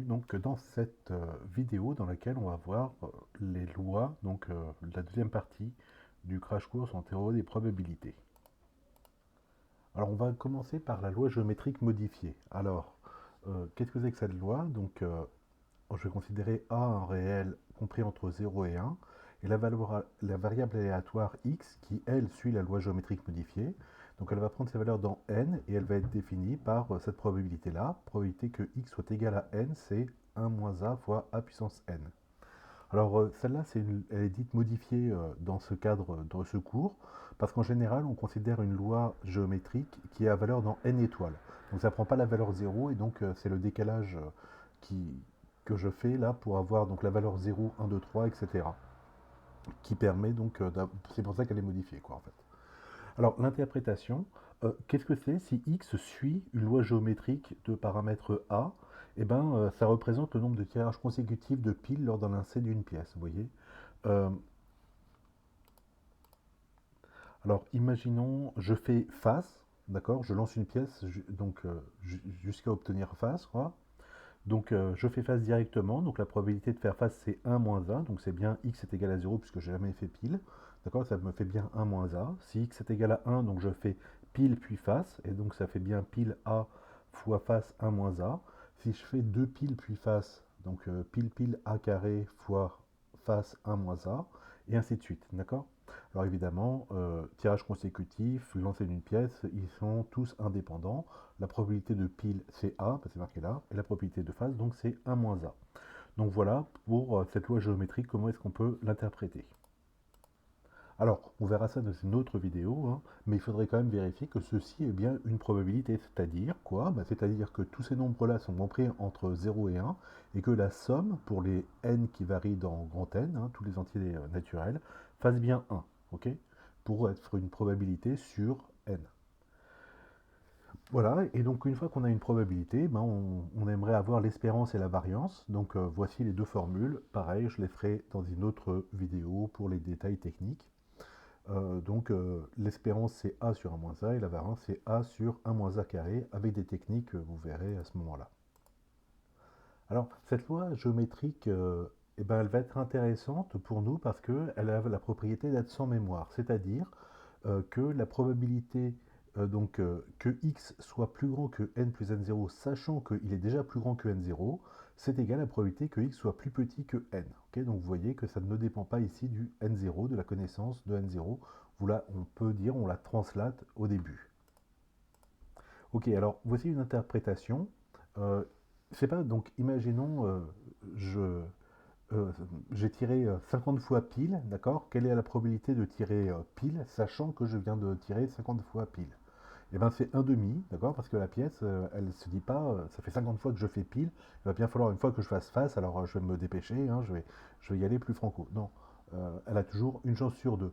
donc dans cette vidéo dans laquelle on va voir les lois, donc la deuxième partie du crash course en théorie des probabilités. Alors on va commencer par la loi géométrique modifiée. Alors, qu'est-ce que c'est que cette loi? Donc je vais considérer A un réel compris entre 0 et 1, et la variable aléatoire x qui, elle, suit la loi géométrique modifiée. Donc elle va prendre ses valeurs dans n, et elle va être définie par cette probabilité-là. Probabilité que x soit égal à n, c'est 1 moins a fois a puissance n. Alors celle-là, elle est dite modifiée dans ce cadre, dans ce cours, parce qu'en général, on considère une loi géométrique qui a valeur dans n étoiles. Donc ça ne prend pas la valeur 0, et donc c'est le décalage qui, que je fais là pour avoir donc la valeur 0, 1, 2, 3, etc. Qui permet donc, c'est pour ça qu'elle est modifiée, quoi, en fait. Alors l'interprétation, qu'est-ce que c'est si x suit une loi géométrique de paramètre a? Eh ben, ça représente le nombre de tirages consécutifs de piles lors d'un lancer d'une pièce, vous voyez. Euh, alors, imaginons, je fais face, d'accord? Je lance une pièce, donc jusqu'à obtenir face, quoi. Donc, je fais face directement, donc la probabilité de faire face, c'est 1 moins a, donc c'est bien x est égal à 0, puisque j'ai jamais fait pile, d'accord? Ça me fait bien 1 moins a. Si x est égal à 1, donc je fais pile puis face, et donc ça fait bien pile a fois face 1 moins a. Si je fais 2 piles puis face, donc pile pile a carré fois face 1 moins a, et ainsi de suite, d'accord? Alors évidemment, tirage consécutif, lancer d'une pièce, ils sont tous indépendants. La probabilité de pile, c'est A, c'est marqué là, et la probabilité de face, donc c'est 1 moins A. Donc voilà pour cette loi géométrique, comment est-ce qu'on peut l'interpréter. Alors, on verra ça dans une autre vidéo, hein, mais il faudrait quand même vérifier que ceci est bien une probabilité, c'est-à-dire quoi? C'est-à-dire que tous ces nombres-là sont compris entre 0 et 1, et que la somme, pour les n qui varient dans grand N, hein, tous les entiers naturels, fasse bien 1, ok? Pour être une probabilité sur n. Voilà, et donc une fois qu'on a une probabilité, ben on aimerait avoir l'espérance et la variance. Donc voici les deux formules. Pareil, je les ferai dans une autre vidéo pour les détails techniques. L'espérance c'est a sur 1 moins a et la variance c'est a sur 1 moins a carré avec des techniques que vous verrez à ce moment-là. Alors cette loi géométrique, eh ben, elle va être intéressante pour nous parce qu'elle a la propriété d'être sans mémoire, c'est-à-dire que la probabilité que x soit plus grand que n plus n0, sachant qu'il est déjà plus grand que n0, c'est égal à la probabilité que x soit plus petit que n. Okay, donc vous voyez que ça ne dépend pas ici du n0, de la connaissance de n0. On peut dire, on la translate au début. Ok, alors voici une interprétation. Euh, c'est pas, donc imaginons, je, euh, j'ai tiré 50 fois pile, d'accord? Quelle est la probabilité de tirer pile, sachant que je viens de tirer 50 fois pile? Eh bien, c'est un demi, d'accord? Parce que la pièce, elle se dit pas, ça fait 50 fois que je fais pile, il va bien falloir une fois que je fasse face, alors je vais me dépêcher, hein, je vais y aller plus franco. Non, elle a toujours une chance sur deux,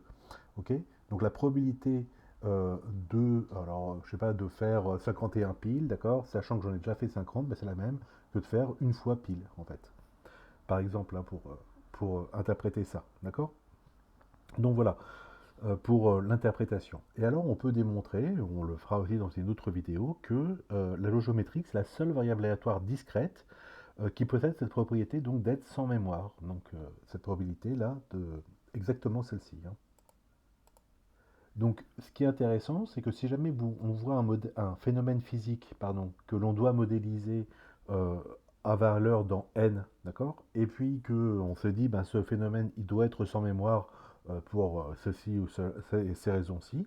ok? Donc la probabilité alors je sais pas, de faire 51 piles, d'accord? Sachant que j'en ai déjà fait 50, ben, c'est la même que de faire une fois pile, en fait. Par exemple, hein, pour interpréter ça, d'accord? Donc voilà, pour l'interprétation. Et alors, on peut démontrer, on le fera aussi dans une autre vidéo, que la loi géométrique, c'est la seule variable aléatoire discrète qui possède cette propriété donc d'être sans mémoire. Donc, cette probabilité-là, exactement celle-ci, hein. Donc, ce qui est intéressant, c'est que si jamais on voit un phénomène physique pardon, que l'on doit modéliser euh, à valeur dans n, d'accord, et puis qu'on se dit, ben, ce phénomène, il doit être sans mémoire pour ceci ou ces raisons-ci,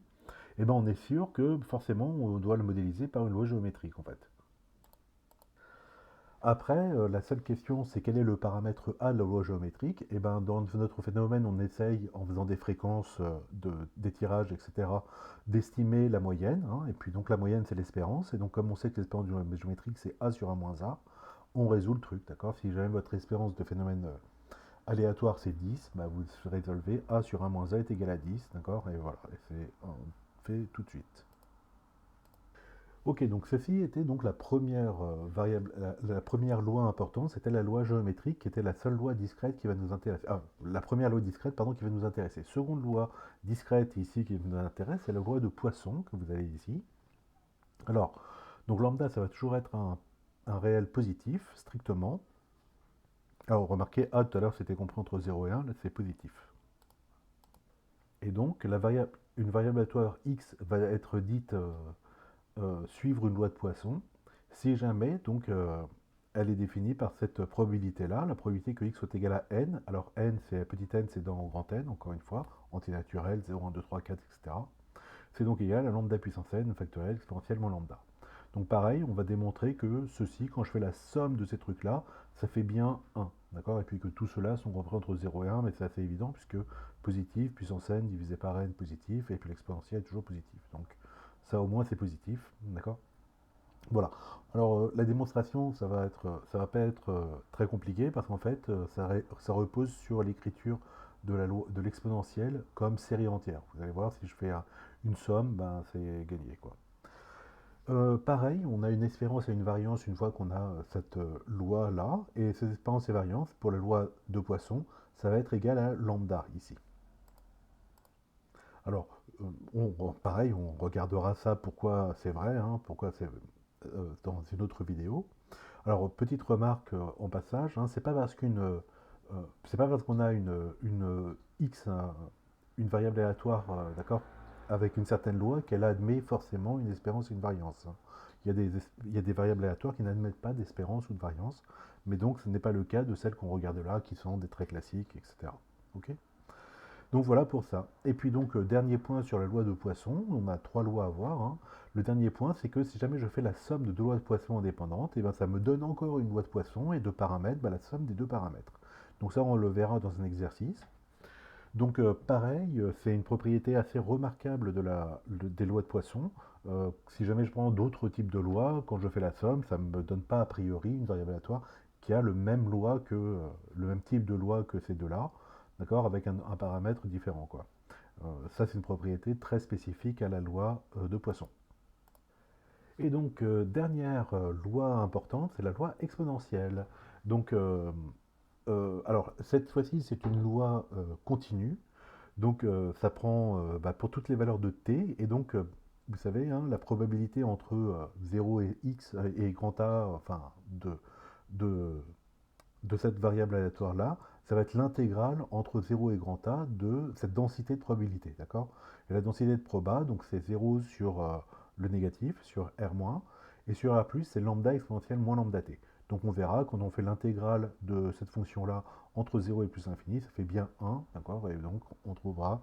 et ben, on est sûr que forcément, on doit le modéliser par une loi géométrique, en fait. Après, la seule question, c'est quel est le paramètre A de la loi géométrique? Et ben, dans notre phénomène, on essaye, en faisant des fréquences d'étirage, etc., d'estimer la moyenne, hein. Et puis donc la moyenne, c'est l'espérance. Et donc comme on sait que l'espérance géométrique, c'est A sur 1 moins A, on résout le truc, d'accord? Si jamais votre espérance de phénomène aléatoire, c'est 10, bah, vous résolvez A sur 1 moins A est égal à 10, d'accord? Et voilà, et c'est fait tout de suite. Ok, donc ceci était donc la première variable, la première loi importante, c'était la loi géométrique, qui était la seule loi discrète qui va nous intéresser. Ah, la première loi discrète, pardon, qui va nous intéresser. Seconde loi discrète ici qui nous intéresse, c'est la loi de Poisson que vous avez ici. Alors, donc lambda, ça va toujours être un réel positif, strictement. Alors remarquez, A tout à l'heure c'était compris entre 0 et 1, là c'est positif. Et donc une variable aléatoire x va être dite suivre une loi de Poisson si jamais donc elle est définie par cette probabilité-là, la probabilité que x soit égal à n. Alors n, petit n, c'est dans grand N, encore une fois, antinaturel, 0, 1, 2, 3, 4, etc. C'est donc égal à lambda puissance n factoriel exponentielle moins lambda. Donc pareil, on va démontrer que ceci, quand je fais la somme de ces trucs-là, ça fait bien 1. D'accord. Et puis que tout cela sont compris entre 0 et 1, mais c'est assez évident puisque positif, puissance n divisé par n positif, et puis l'exponentielle est toujours positif. Donc ça au moins c'est positif. D'accord. Voilà. Alors la démonstration, ça va pas être très compliqué parce qu'en fait, ça repose sur l'écriture de l'exponentielle comme série entière. Vous allez voir, si je fais une somme, ben, c'est gagné, quoi. Pareil, on a une espérance et une variance une fois qu'on a cette loi-là, et ces espérances et variances, pour la loi de Poisson, ça va être égal à lambda ici. Alors, pareil, on regardera ça, pourquoi c'est vrai, hein, pourquoi c'est dans une autre vidéo. Alors, petite remarque en passage, hein, c'est pas parce qu'on a une x, une variable aléatoire, d'accord, avec une certaine loi, qu'elle admet forcément une espérance et une variance, hein. Il y a des variables aléatoires qui n'admettent pas d'espérance ou de variance, mais donc ce n'est pas le cas de celles qu'on regarde là, qui sont des traits classiques, etc. Ok. Donc voilà pour ça. Et puis donc, dernier point sur la loi de Poisson, on a trois lois à voir, hein. Le dernier point, c'est que si jamais je fais la somme de deux lois de Poisson indépendantes, et ben ça me donne encore une loi de Poisson, et deux paramètres, ben la somme des deux paramètres. Donc ça, on le verra dans un exercice. Donc pareil, c'est une propriété assez remarquable des lois de Poisson. Si jamais je prends d'autres types de lois, quand je fais la somme, ça ne me donne pas a priori une variable aléatoire qui a le même type de loi que ces deux-là, d'accord, avec un paramètre différent, quoi. Ça, c'est une propriété très spécifique à la loi de Poisson. Et donc, dernière loi importante, c'est la loi exponentielle. Donc, alors, cette fois-ci, c'est une loi continue. Donc, ça prend bah, pour toutes les valeurs de t. Et donc, vous savez, hein, la probabilité entre 0 et x et grand A, enfin, de, de cette variable aléatoire-là, ça va être l'intégrale entre 0 et grand A de cette densité de probabilité, d'accord. Et la densité de proba, donc c'est 0 sur le négatif, sur R-, et sur R+, c'est lambda exponentielle moins lambda t. Donc on verra, quand on fait l'intégrale de cette fonction-là entre 0 et plus infini, ça fait bien 1, d'accord. Et donc on trouvera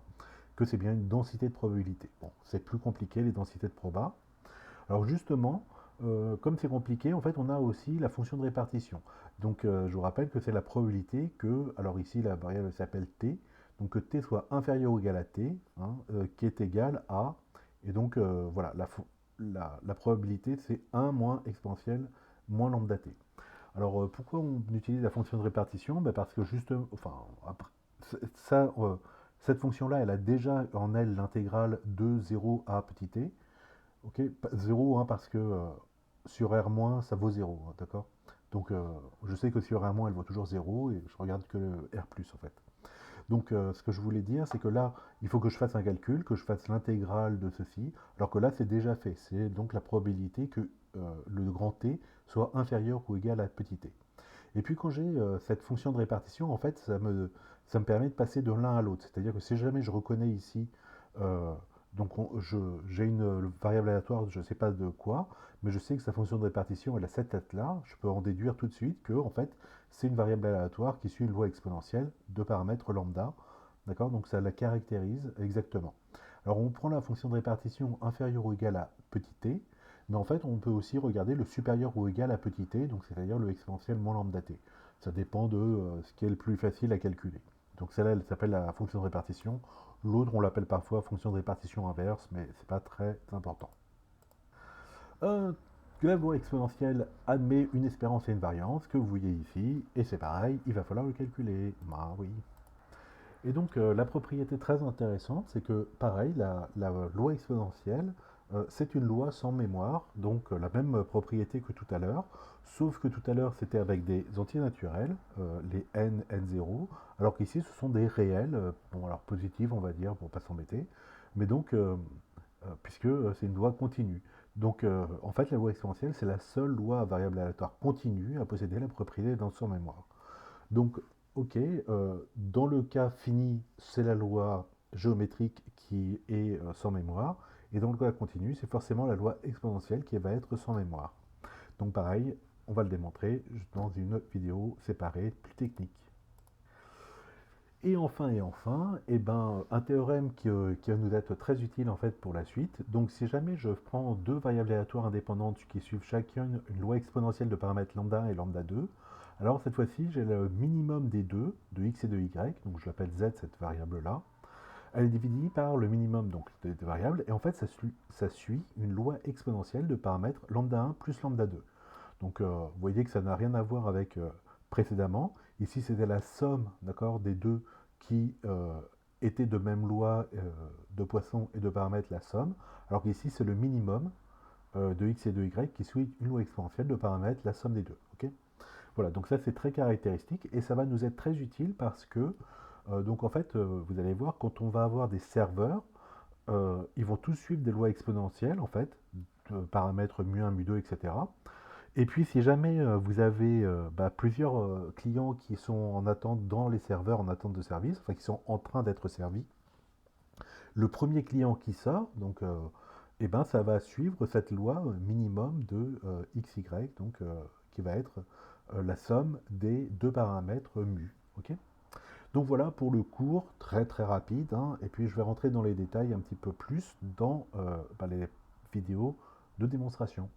que c'est bien une densité de probabilité. Bon, c'est plus compliqué, les densités de proba. Alors justement, comme c'est compliqué, en fait, on a aussi la fonction de répartition. Donc je vous rappelle que c'est la probabilité que, alors ici la variable s'appelle t, donc que t soit inférieur ou égal à t, hein, qui est égal à, et donc voilà, la probabilité c'est 1 moins exponentielle moins lambda t. Alors pourquoi on utilise la fonction de répartition? Ben, parce que justement, enfin, après, ça, cette fonction-là, elle a déjà en elle l'intégrale de 0 à petit t. Ok, 0, hein, parce que sur R-, ça vaut 0, hein, d'accord. Donc je sais que sur R-, elle vaut toujours 0 et je regarde que le R+, en fait. Donc ce que je voulais dire, c'est que là, il faut que je fasse un calcul, que je fasse l'intégrale de ceci, alors que là, c'est déjà fait. C'est donc la probabilité que le grand T soit inférieur ou égal à petit t. Et puis quand j'ai cette fonction de répartition, en fait, ça me permet de passer de l'un à l'autre. C'est-à-dire que si jamais je reconnais ici, euh, donc j'ai une variable aléatoire, je ne sais pas de quoi, mais je sais que sa fonction de répartition, elle a cette tête-là, je peux en déduire tout de suite que, en fait, c'est une variable aléatoire qui suit une loi exponentielle de paramètres lambda. D'accord. Donc ça la caractérise exactement. Alors on prend la fonction de répartition inférieure ou égale à petit t, mais en fait, on peut aussi regarder le supérieur ou égal à petit t, donc c'est-à-dire le exponentiel moins lambda t. Ça dépend de ce qui est le plus facile à calculer. Donc celle-là, elle s'appelle la fonction de répartition. L'autre, on l'appelle parfois fonction de répartition inverse, mais c'est pas très important. Euh, la loi exponentielle admet une espérance et une variance que vous voyez ici, et c'est pareil, il va falloir le calculer. Ah oui. Et donc la propriété très intéressante, c'est que pareil, la loi exponentielle, c'est une loi sans mémoire, donc la même propriété que tout à l'heure, sauf que tout à l'heure c'était avec des entiers naturels, les n, n0, alors qu'ici ce sont des réels, bon alors positifs on va dire pour pas s'embêter, mais donc puisque c'est une loi continue. Donc en fait la loi exponentielle c'est la seule loi à variable aléatoire continue à posséder la propriété d'un sans mémoire. Donc, ok, dans le cas fini, c'est la loi géométrique qui est sans mémoire, et dans le cas continu, c'est forcément la loi exponentielle qui va être sans mémoire. Donc pareil, on va le démontrer dans une vidéo séparée, plus technique. Et enfin, eh ben, un théorème qui va nous être très utile en fait pour la suite. Donc si jamais je prends deux variables aléatoires indépendantes qui suivent chacune une loi exponentielle de paramètres lambda 1 et lambda 2, alors cette fois-ci j'ai le minimum des deux, de x et de y, donc je l'appelle z cette variable-là. Elle est divisée par le minimum donc, des variables, et en fait ça suit une loi exponentielle de paramètres lambda 1 plus lambda 2. Donc vous voyez que ça n'a rien à voir avec précédemment. Ici c'était la somme des deux qui étaient de même loi de Poisson et de paramètres la somme, alors qu'ici c'est le minimum de x et de y qui suit une loi exponentielle de paramètres la somme des deux. Okay, voilà, donc ça c'est très caractéristique et ça va nous être très utile parce que donc en fait vous allez voir quand on va avoir des serveurs, ils vont tous suivre des lois exponentielles en fait, de paramètres mu1, mu2, etc. Et puis, si jamais vous avez plusieurs clients qui sont en attente dans les serveurs, en attente de service, enfin qui sont en train d'être servis, le premier client qui sort, donc, eh ben, ça va suivre cette loi minimum de xy, donc, qui va être la somme des deux paramètres mu. Ok, donc voilà pour le cours, très très rapide, hein, et puis je vais rentrer dans les détails un petit peu plus dans les vidéos de démonstration.